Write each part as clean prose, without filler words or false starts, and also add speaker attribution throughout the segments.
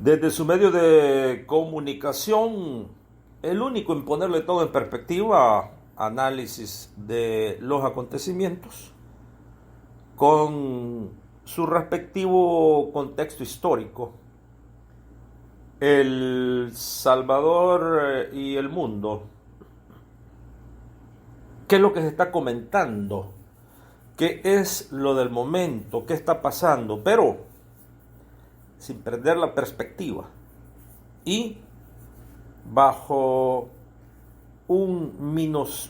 Speaker 1: Desde su medio de comunicación, el único en ponerle todo en perspectiva, análisis de los acontecimientos con su respectivo contexto histórico. El Salvador y el mundo. ¿Qué es lo que se está comentando? ¿Qué es lo del momento? ¿Qué está pasando? Pero sin perder la perspectiva y bajo un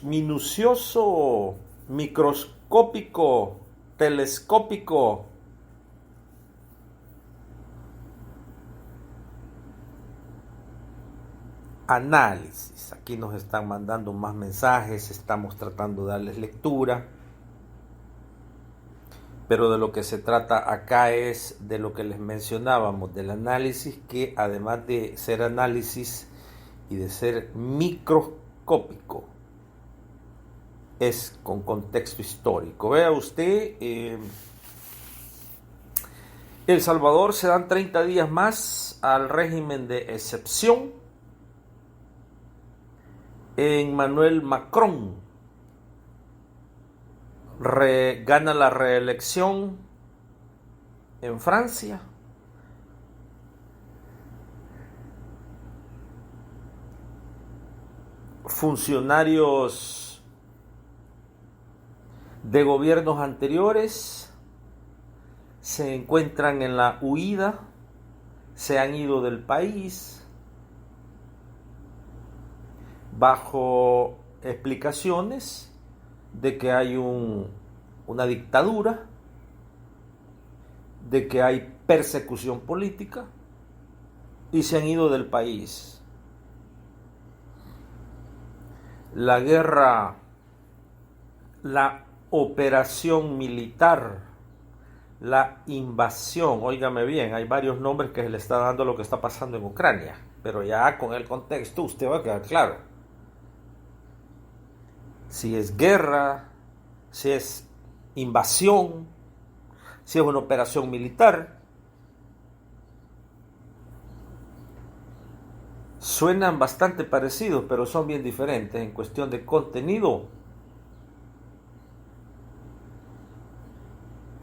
Speaker 1: minucioso, microscópico, telescópico análisis. Aquí nos están mandando más mensajes, estamos tratando de darles lectura, pero de lo que se trata acá es de lo que les mencionábamos, del análisis que además de ser análisis y de ser microscópico, es con contexto histórico. Vea usted, El Salvador se dan 30 días más al régimen de excepción. Emmanuel Macron gana la reelección en Francia. Funcionarios de gobiernos anteriores se encuentran en la huida, se han ido del país bajo explicaciones de que hay una dictadura, de que hay persecución política y se han ido del país. La guerra, la operación militar, la invasión, óigame bien, hay varios nombres que se le está dando a lo que está pasando en Ucrania, pero ya con el contexto usted va a quedar claro. Si es guerra, si es invasión, si es una operación militar. Suenan bastante parecidos, pero son bien diferentes en cuestión de contenido.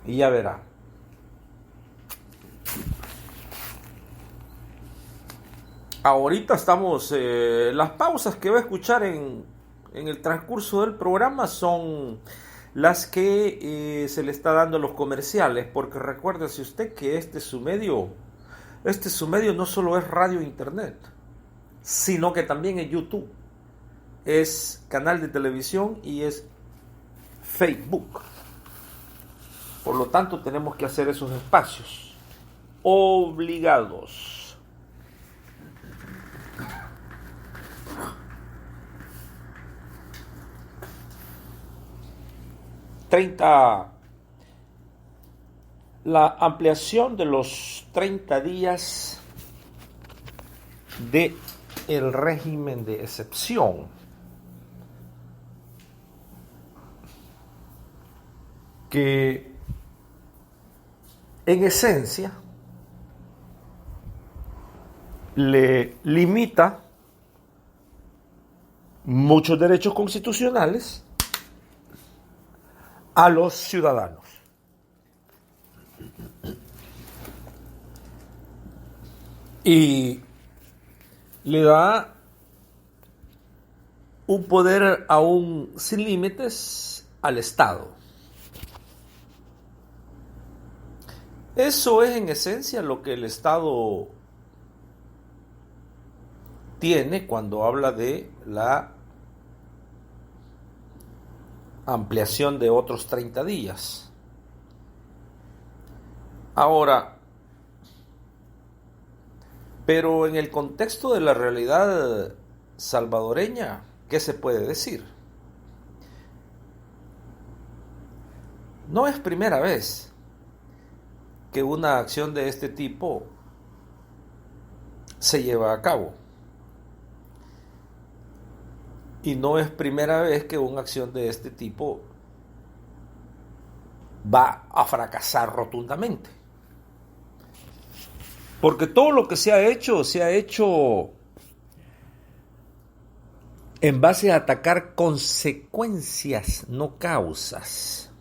Speaker 1: Y ya verá. Ahorita estamos, las pausas que va a escuchar en el transcurso del programa son las que se le está dando a los comerciales, porque recuérdese usted que este su medio no solo es radio e internet, sino que también es YouTube, es canal de televisión y es Facebook. Por lo tanto, tenemos que hacer esos espacios obligados. La ampliación de los 30 días de el régimen de excepción que en esencia le limita muchos derechos constitucionales a los ciudadanos. Y le da un poder aún sin límites al Estado. Eso es en esencia lo que el Estado tiene cuando habla de la ampliación de otros 30 días. Ahora, pero en el contexto de la realidad salvadoreña, ¿qué se puede decir? No es primera vez que una acción de este tipo se lleva a cabo. Y no es primera vez que una acción de este tipo va a fracasar rotundamente. Porque todo lo que se ha hecho en base a atacar consecuencias, no causas.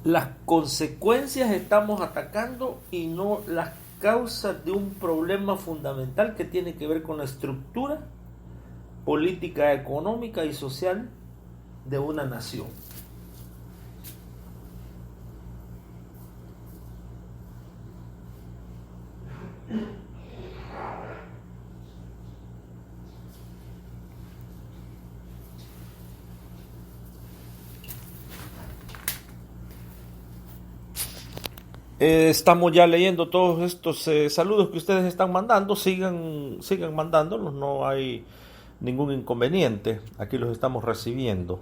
Speaker 1: Las consecuencias estamos atacando y no las causas de un problema fundamental que tiene que ver con la estructura política, económica y social de una nación. Estamos ya leyendo todos estos saludos que ustedes están mandando. Sigan mandándolos, no hay ningún inconveniente. Aquí los estamos recibiendo.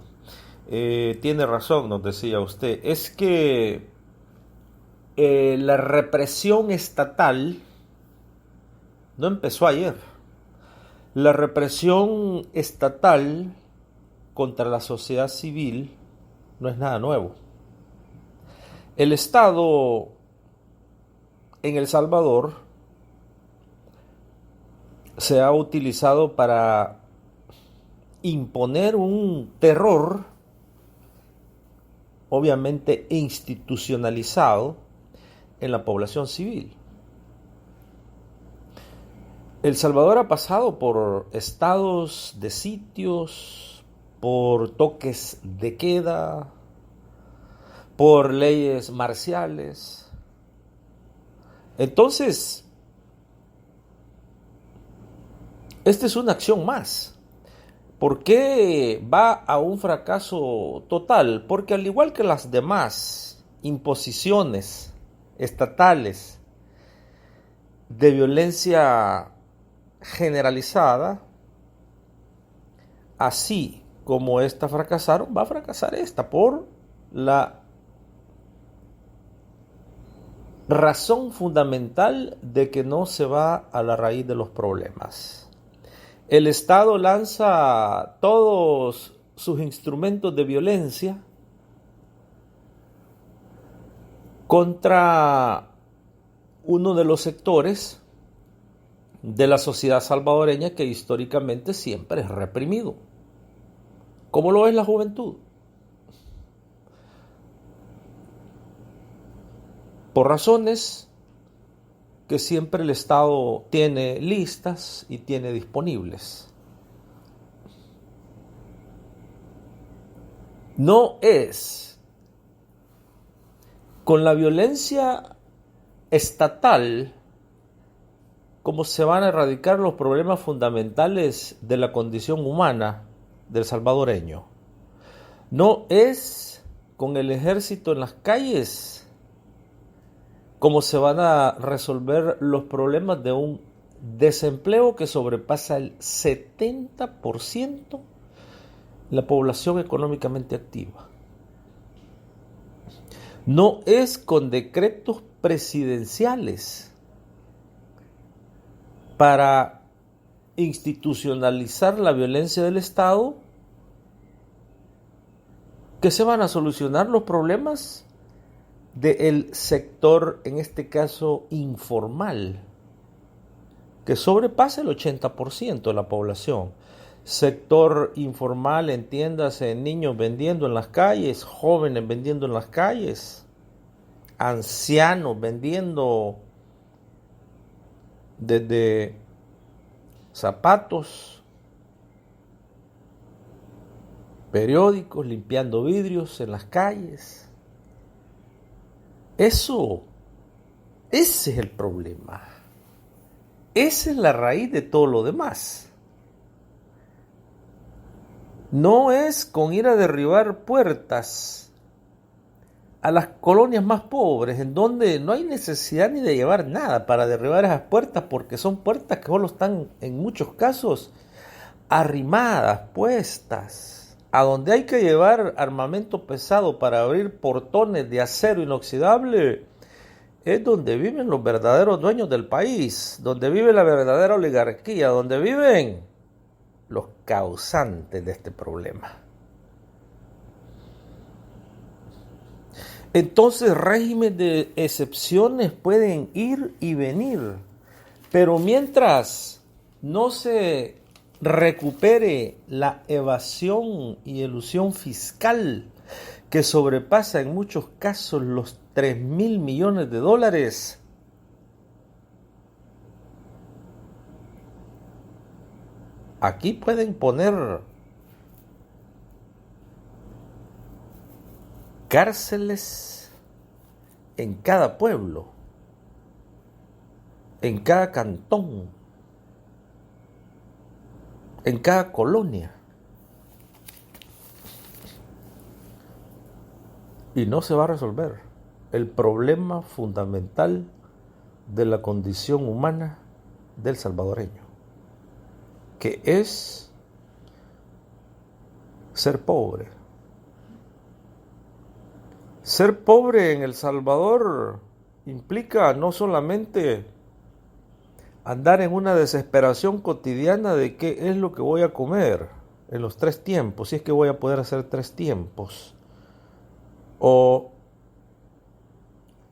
Speaker 1: Tiene razón, nos decía usted. Es que la represión estatal no empezó ayer. La represión estatal contra la sociedad civil no es nada nuevo. El Estado en El Salvador se ha utilizado para imponer un terror, obviamente institucionalizado, en la población civil. El Salvador ha pasado por estados de sitios, por toques de queda, por leyes marciales. Entonces, esta es una acción más. ¿Por qué va a un fracaso total? Porque al igual que las demás imposiciones estatales de violencia generalizada, así como esta fracasaron, va a fracasar esta por la razón fundamental de que no se va a la raíz de los problemas. El Estado lanza todos sus instrumentos de violencia contra uno de los sectores de la sociedad salvadoreña que históricamente siempre es reprimido, como lo es la juventud. Por razones que siempre el Estado tiene listas y tiene disponibles. No es con la violencia estatal como se van a erradicar los problemas fundamentales de la condición humana del salvadoreño. No es con el ejército en las calles como se van a resolver los problemas de un desempleo que sobrepasa el 70% la población económicamente activa. No es con decretos presidenciales para institucionalizar la violencia del Estado que se van a solucionar los problemas del sector, en este caso informal, que sobrepasa el 80% de la población. Sector informal, entiéndase, niños vendiendo en las calles, jóvenes vendiendo en las calles, ancianos vendiendo desde zapatos, periódicos, limpiando vidrios en las calles. Ese es el problema. Esa es la raíz de todo lo demás. No es con ir a derribar puertas a las colonias más pobres, en donde no hay necesidad ni de llevar nada para derribar esas puertas, porque son puertas que solo están, en muchos casos, arrimadas, puestas. A donde hay que llevar armamento pesado para abrir portones de acero inoxidable, es donde viven los verdaderos dueños del país, donde vive la verdadera oligarquía, donde viven los causantes de este problema. Entonces, regímenes de excepciones pueden ir y venir, pero mientras no se recupere la evasión y elusión fiscal, que sobrepasa en muchos casos los 3.000 millones de dólares, aquí pueden poner cárceles en cada pueblo, en cada cantón, en cada colonia. Y no se va a resolver el problema fundamental de la condición humana del salvadoreño, que es ser pobre. Ser pobre en El Salvador implica no solamente andar en una desesperación cotidiana de qué es lo que voy a comer en los 3 tiempos, si es que voy a poder hacer 3 tiempos, o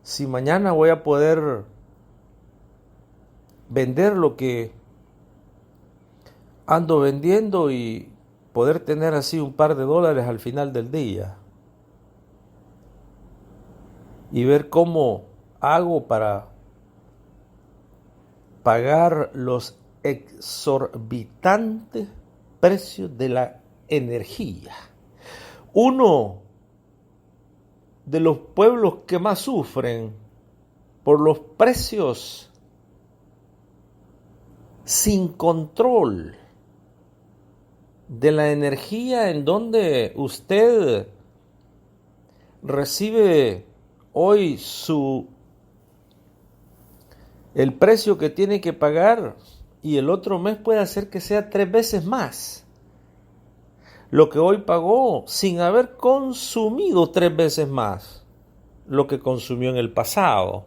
Speaker 1: si mañana voy a poder vender lo que ando vendiendo y poder tener así un par de dólares al final del día. Y ver cómo hago para pagar los exorbitantes precios de la energía. Uno de los pueblos que más sufren por los precios sin control de la energía, en donde usted recibe hoy el precio que tiene que pagar y el otro mes puede hacer que sea 3 veces más lo que hoy pagó, sin haber consumido 3 veces más lo que consumió en el pasado.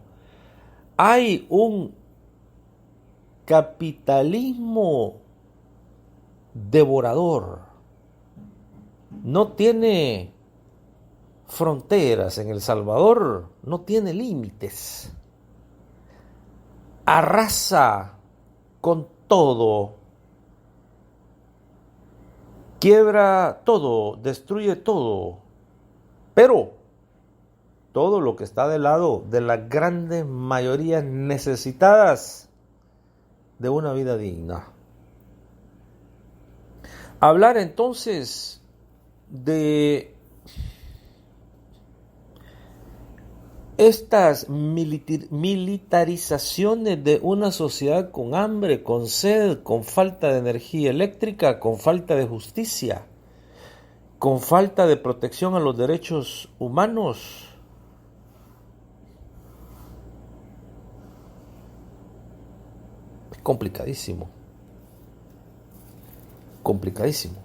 Speaker 1: Hay un capitalismo devorador. No tiene fronteras en El Salvador, no tiene límites. Arrasa con todo, quiebra todo, destruye todo, pero todo lo que está del lado de las grandes mayorías necesitadas de una vida digna. Hablar entonces de estas militarizaciones de una sociedad con hambre, con sed, con falta de energía eléctrica, con falta de justicia, con falta de protección a los derechos humanos, es complicadísimo, complicadísimo.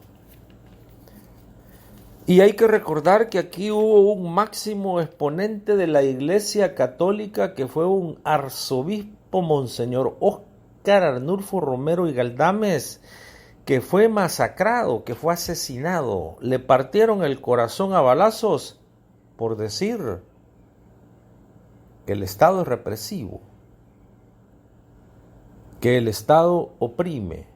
Speaker 1: Y hay que recordar que aquí hubo un máximo exponente de la Iglesia Católica que fue un arzobispo, Monseñor Óscar Arnulfo Romero y Galdames, que fue masacrado, que fue asesinado. Le partieron el corazón a balazos por decir que el Estado es represivo, que el Estado oprime,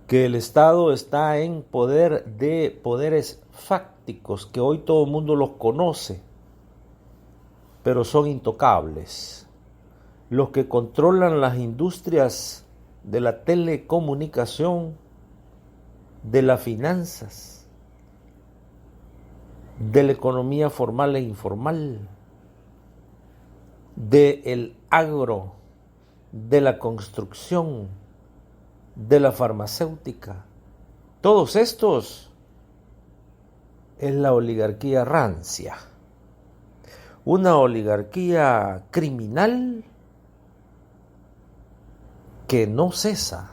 Speaker 1: que el Estado está en poder de poderes fácticos, que hoy todo el mundo los conoce, pero son intocables. Los que controlan las industrias de la telecomunicación, de las finanzas, de la economía formal e informal, del agro, de la construcción, de la farmacéutica. Todos estos es la oligarquía rancia, una oligarquía criminal que no cesa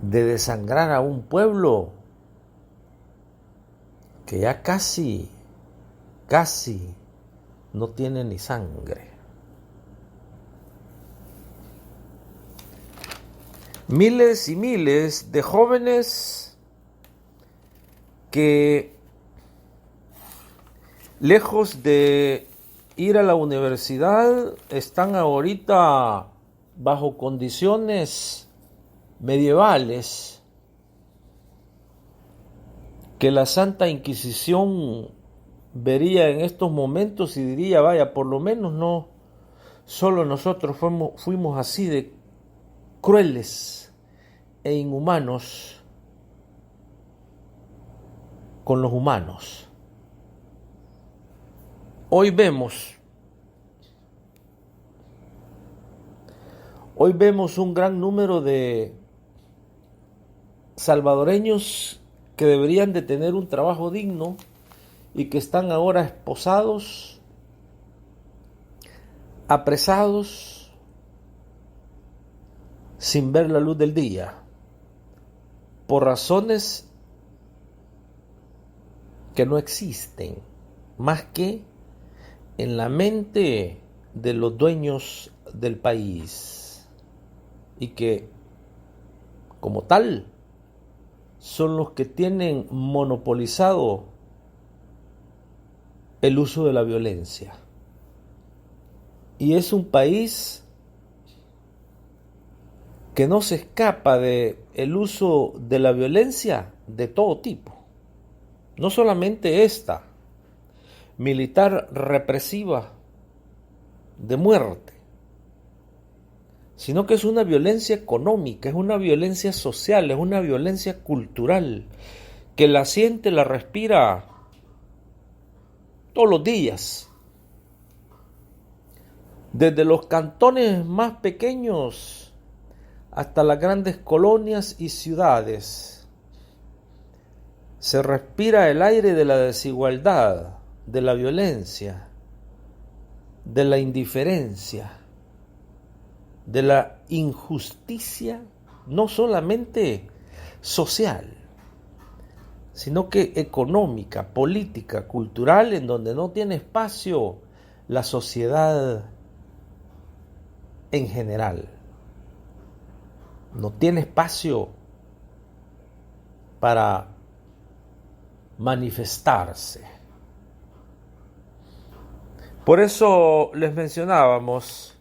Speaker 1: de desangrar a un pueblo que ya casi no tiene ni sangre. Miles y miles de jóvenes que lejos de ir a la universidad, están ahorita bajo condiciones medievales que la Santa Inquisición vería en estos momentos y diría, vaya, por lo menos no solo nosotros fuimos así de crueles e inhumanos con los humanos. Hoy vemos un gran número de salvadoreños que deberían de tener un trabajo digno y que están ahora esposados, apresados, sin ver la luz del día, por razones que no existen, más que en la mente de los dueños del país, y que, como tal, son los que tienen monopolizado el uso de la violencia. Y es un país que no se escapa de el uso de la violencia de todo tipo. No solamente esta, militar represiva de muerte, sino que es una violencia económica, es una violencia social, es una violencia cultural, que la siente, la respira todos los días. Desde los cantones más pequeños hasta las grandes colonias y ciudades, se respira el aire de la desigualdad, de la violencia, de la indiferencia, de la injusticia, no solamente social, sino que económica, política, cultural, en donde no tiene espacio la sociedad en general. No tiene espacio para manifestarse. Por eso les mencionábamos,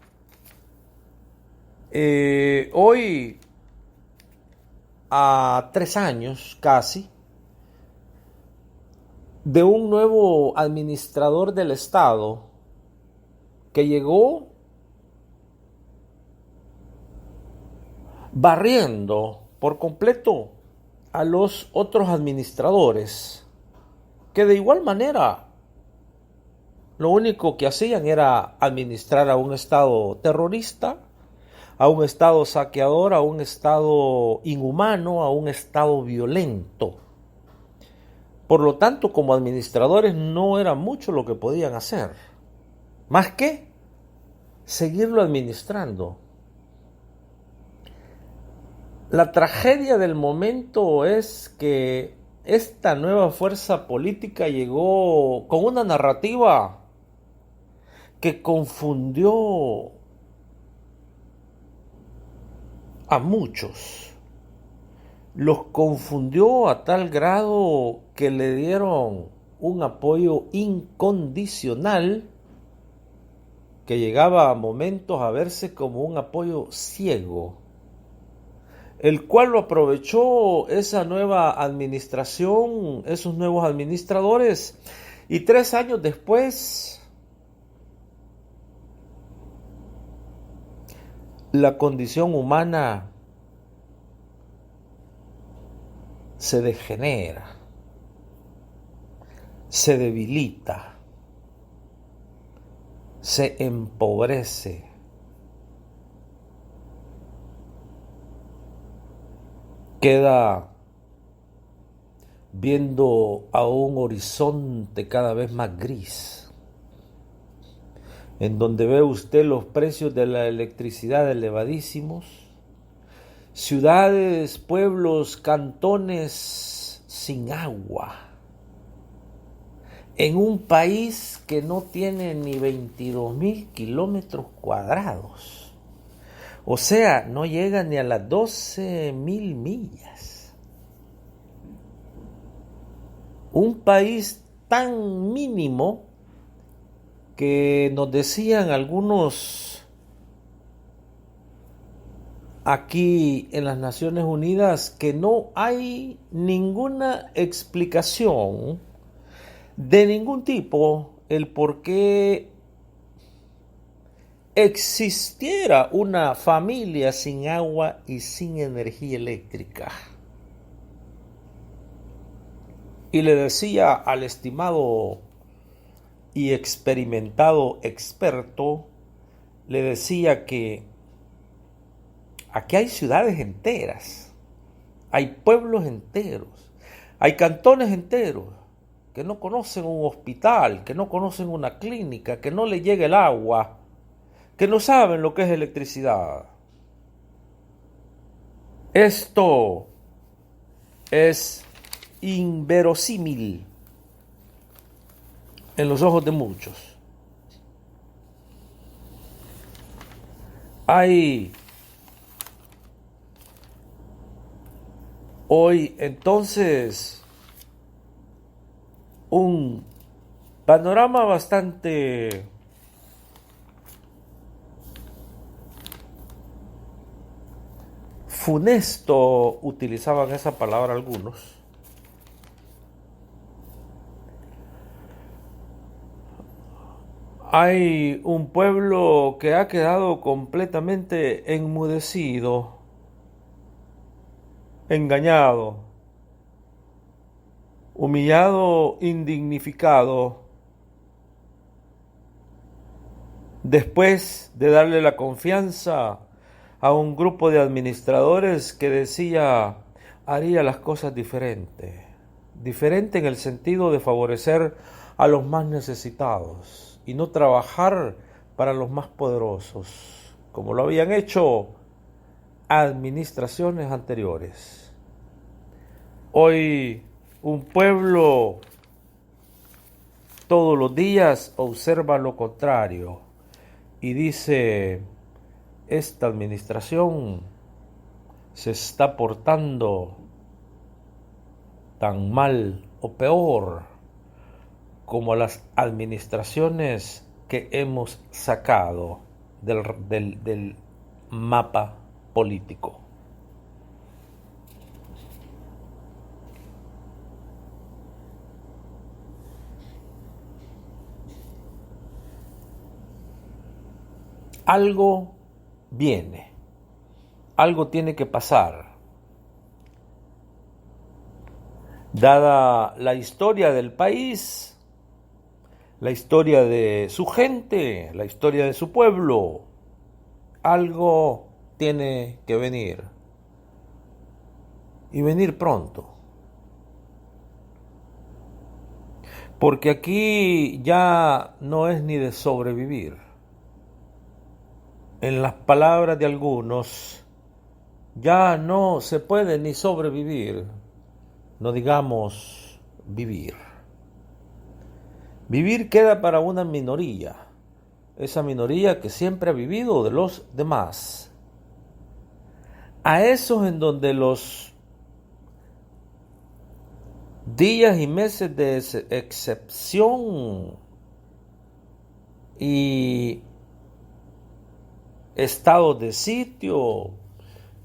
Speaker 1: hoy, a 3 años casi, de un nuevo administrador del Estado que llegó barriendo por completo a los otros administradores, que de igual manera lo único que hacían era administrar a un Estado terrorista, a un Estado saqueador, a un Estado inhumano, a un Estado violento. Por lo tanto, como administradores no era mucho lo que podían hacer, más que seguirlo administrando. La tragedia del momento es que esta nueva fuerza política llegó con una narrativa que confundió a muchos. Los confundió a tal grado que le dieron un apoyo incondicional que llegaba a momentos a verse como un apoyo ciego, el cual lo aprovechó esa nueva administración, esos nuevos administradores, y 3 años después la condición humana se degenera, se debilita, se empobrece. Queda viendo a un horizonte cada vez más gris, en donde ve usted los precios de la electricidad elevadísimos, ciudades, pueblos, cantones sin agua, en un país que no tiene ni 22,000 kilómetros cuadrados. O sea, no llega ni a las 12,000 millas. Un país tan mínimo que nos decían algunos aquí en las Naciones Unidas que no hay ninguna explicación de ningún tipo el por qué existiera una familia sin agua y sin energía eléctrica. Y le decía al estimado y experimentado experto, le decía que aquí hay ciudades enteras, hay pueblos enteros, hay cantones enteros que no conocen un hospital, que no conocen una clínica, que no le llega el agua, que no saben lo que es electricidad. Esto es inverosímil en los ojos de muchos. Hay hoy entonces un panorama bastante funesto, utilizaban esa palabra algunos. Hay un pueblo que ha quedado completamente enmudecido, engañado, humillado, indignificado, después de darle la confianza a un grupo de administradores que decía haría las cosas diferente en el sentido de favorecer a los más necesitados y no trabajar para los más poderosos, como lo habían hecho administraciones anteriores. Hoy un pueblo todos los días observa lo contrario y dice: esta administración se está portando tan mal o peor como las administraciones que hemos sacado del mapa político. Algo viene, algo tiene que pasar. Dada la historia del país, la historia de su gente, la historia de su pueblo, algo tiene que venir. Y venir pronto. Porque aquí ya no es ni de sobrevivir. En las palabras de algunos, ya no se puede ni sobrevivir, no digamos vivir. Vivir queda para una minoría, esa minoría que siempre ha vivido de los demás. A esos en donde los días y meses de excepción y estados de sitio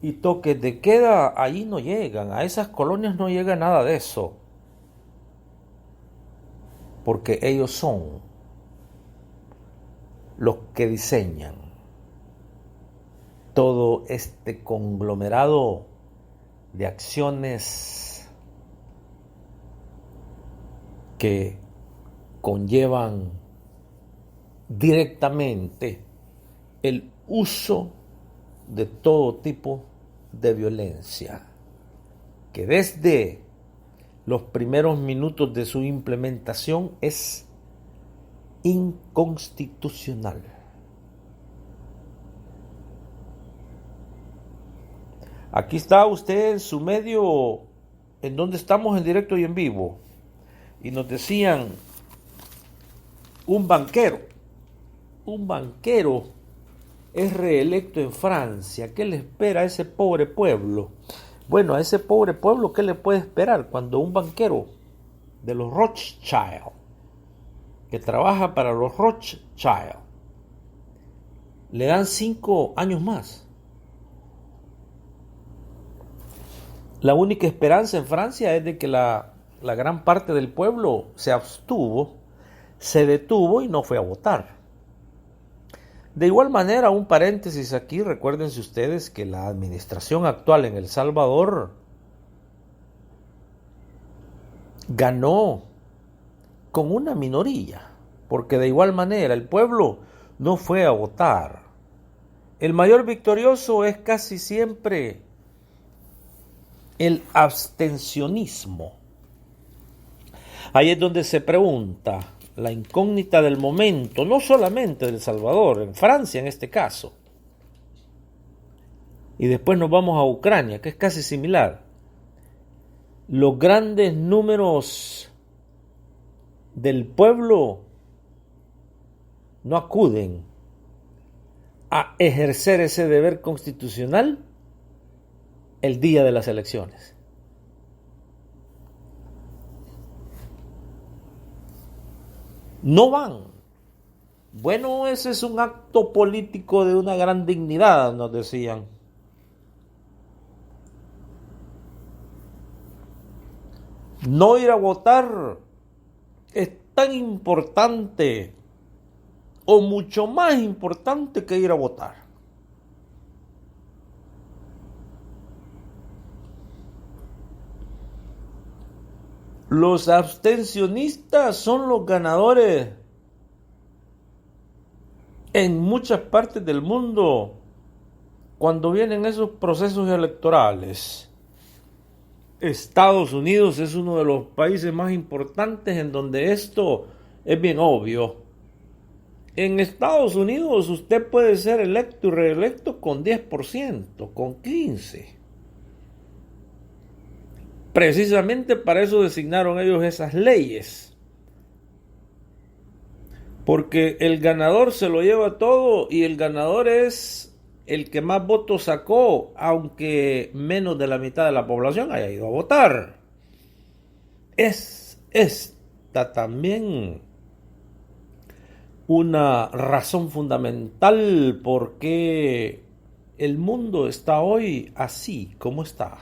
Speaker 1: y toques de queda, ahí no llegan, a esas colonias no llega nada de eso, porque ellos son los que diseñan todo este conglomerado de acciones que conllevan directamente el uso de todo tipo de violencia, que desde los primeros minutos de su implementación es inconstitucional. Aquí está usted en su medio, en donde estamos en directo y en vivo, y nos decían: un banquero es reelecto en Francia. ¿Qué le espera a ese pobre pueblo? Bueno, a ese pobre pueblo, ¿qué le puede esperar cuando un banquero de los Rothschild que trabaja para los Rothschild. Le dan 5 años más. La única esperanza en Francia es de que la gran parte del pueblo se abstuvo, se detuvo y no fue a votar. De igual manera, un paréntesis aquí, recuérdense ustedes que la administración actual en El Salvador ganó con una minoría, porque de igual manera el pueblo no fue a votar. El mayor victorioso es casi siempre el abstencionismo. Ahí es donde se pregunta la incógnita del momento, no solamente de El Salvador, en Francia en este caso. Y después nos vamos a Ucrania, que es casi similar. Los grandes números del pueblo no acuden a ejercer ese deber constitucional el día de las elecciones. No van. Bueno, ese es un acto político de una gran dignidad, nos decían. No ir a votar es tan importante o mucho más importante que ir a votar. Los abstencionistas son los ganadores en muchas partes del mundo cuando vienen esos procesos electorales. Estados Unidos es uno de los países más importantes en donde esto es bien obvio. En Estados Unidos usted puede ser electo y reelecto con 10%, con 15%. Precisamente para eso designaron ellos esas leyes. Porque el ganador se lo lleva todo y el ganador es el que más votos sacó, aunque menos de la mitad de la población haya ido a votar. Es esta también una razón fundamental por qué el mundo está hoy así como está.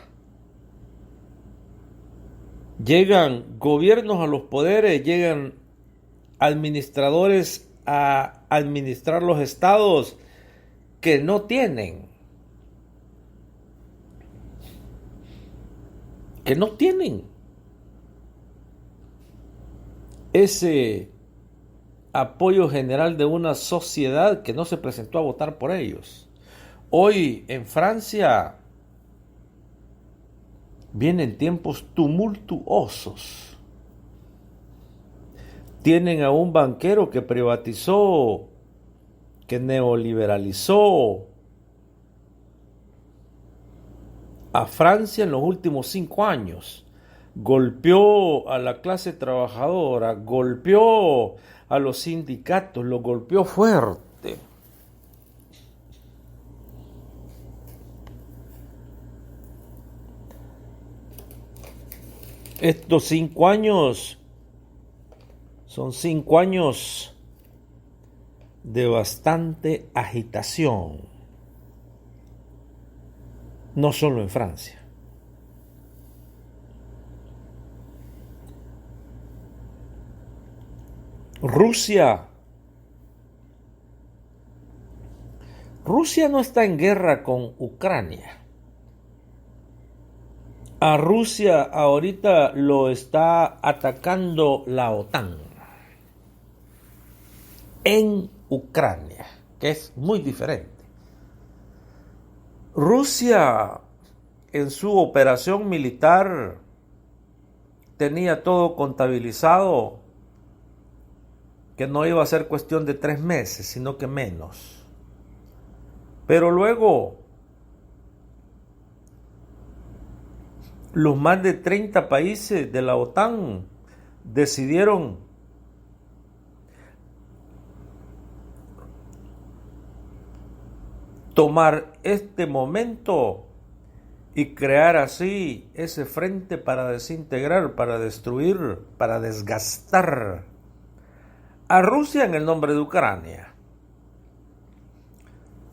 Speaker 1: Llegan gobiernos a los poderes, llegan administradores a administrar los estados que no tienen ese apoyo general de una sociedad que no se presentó a votar por ellos. Hoy en Francia vienen tiempos tumultuosos. Tienen a un banquero que privatizó, que neoliberalizó a Francia en los últimos 5 años. Golpeó a la clase trabajadora, golpeó a los sindicatos, los golpeó fuerte. Estos 5 años son 5 años de bastante agitación, no solo en Francia. Rusia no está en guerra con Ucrania. A Rusia ahorita lo está atacando la OTAN en Ucrania, que es muy diferente. Rusia en su operación militar tenía todo contabilizado, que no iba a ser cuestión de 3 meses, sino que menos. Pero luego los más de 30 países de la OTAN decidieron tomar este momento y crear así ese frente para desintegrar, para destruir, para desgastar a Rusia en el nombre de Ucrania.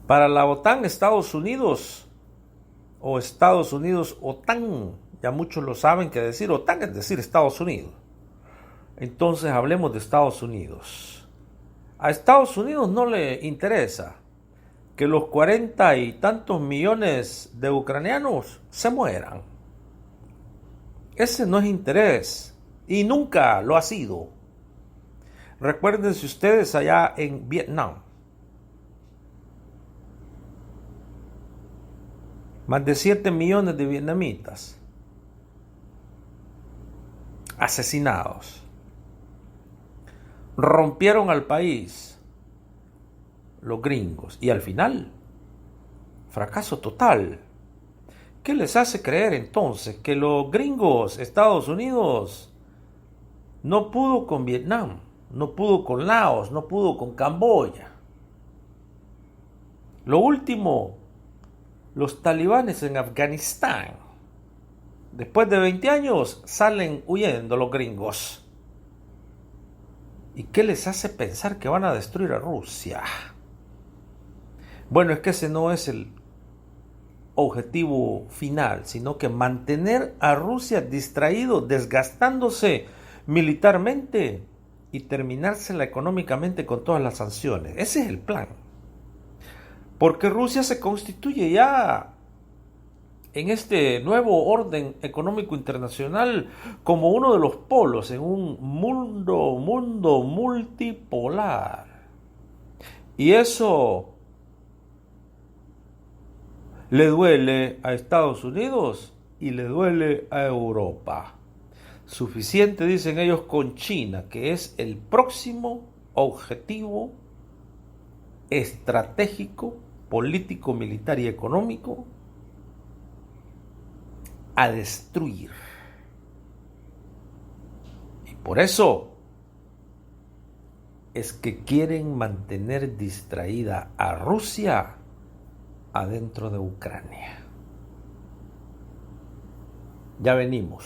Speaker 1: Para la OTAN, Estados Unidos OTAN, ya muchos lo saben que decir OTAN es decir Estados Unidos. Entonces hablemos de Estados Unidos. A Estados Unidos no le interesa que los 40 y tantos millones de ucranianos se mueran. Ese no es interés y nunca lo ha sido. Recuérdense ustedes allá en Vietnam. Más de 7 millones de vietnamitas asesinados. Rompieron al país los gringos y al final, fracaso total. ¿Qué les hace creer entonces que los gringos, Estados Unidos, no pudo con Vietnam, no pudo con Laos, no pudo con Camboya? Lo último, los talibanes en Afganistán. Después de 20 años salen huyendo los gringos. ¿Y qué les hace pensar que van a destruir a Rusia? Bueno, es que ese no es el objetivo final, sino que mantener a Rusia distraído, desgastándose militarmente y terminársela económicamente con todas las sanciones. Ese es el plan. Porque Rusia se constituye ya en este nuevo orden económico internacional como uno de los polos en un mundo multipolar. Y eso le duele a Estados Unidos y le duele a Europa. Suficiente, dicen ellos, con China, que es el próximo objetivo estratégico, político, militar y económico a destruir. Y por eso es que quieren mantener distraída a Rusia adentro de Ucrania. Ya venimos.